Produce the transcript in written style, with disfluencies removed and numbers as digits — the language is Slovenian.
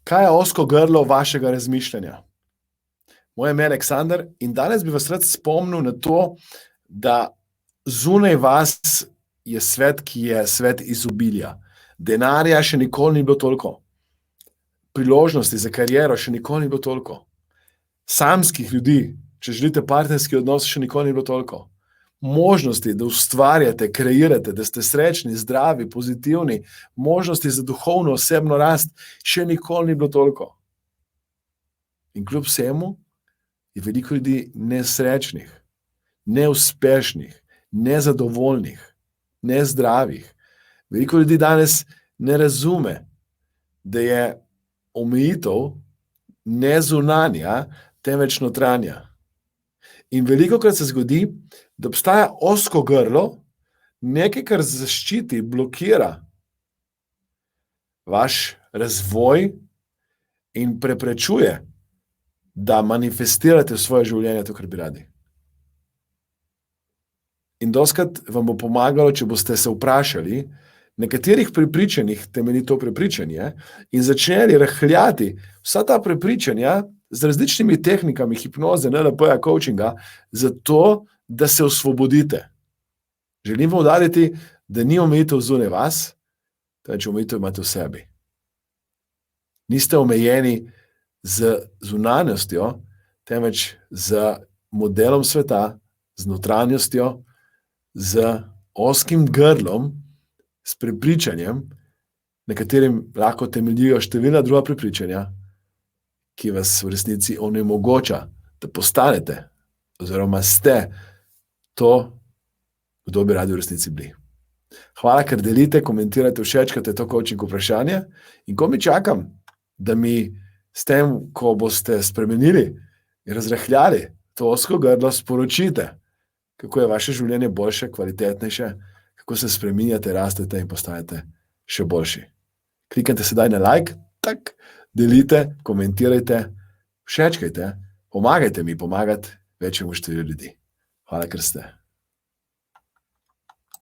Kaj je ozko grlo vašega razmišljanja? Moje ime je Aleksander in danes bi vas rad spomnil na to, da zunaj vas je svet, ki je svet izobilja. Denarja še nikoli ni bilo toliko. Priložnosti za kariero še nikoli ni bilo toliko. Samskih ljudi, če želite partnerski odnos, še nikoli ni bilo toliko. Možnosti, da ustvarjate, kreirate, da ste srečni, zdravi, pozitivni, možnosti za duhovno, osebno rast, še nikoli ni bilo toliko. In kljub vsemu je veliko ljudi nesrečnih, neuspešnih, nezadovoljnih, nezdravih. Veliko ljudi danes ne razume, da je omejitev ne zunanja, temveč notranja. In velikokrat se zgodi, da obstaja ozko grlo, nekaj, kar zaščiti, blokira vaš razvoj in preprečuje, da manifestirate v svoje življenje to, kar bi radi. In dostikrat vam bo pomagalo, če boste se vprašali, na katerih prepričanjih temelji to prepričanje in začeli rahljati vsa ta prepričanja z različnimi tehnikami hipnoze, NLP-ja, coachinga, zato, da se osvobodite. Želim poudariti, da ni omejitev zunaj vas, temveč omejitev imate v sebi. Niste omejeni z zunanjostjo, temveč z modelom sveta, z notranjostjo, z ozkim grlom, s prepričanjem, na katerem lahko temeljijo številna druga prepričanja, ki vas v resnici onemogoča, da postanete oziroma ste to, kdo bi radi v resnici bili. Hvala, ker delite, komentirate, všečkate to coaching vprašanje in ko mi čakam, da mi s tem, ko boste spremenili in razrahljali to ozko grlo, sporočite, kako je vaše življenje boljše, kvalitetnejše, kako se spreminjate, rastete in postajate še boljši. Kliknite sedaj na like, tak, delite, komentirajte, všečkajte, pomagajte mi pomagati večjemu številu ljudi. Hvala, ker ste.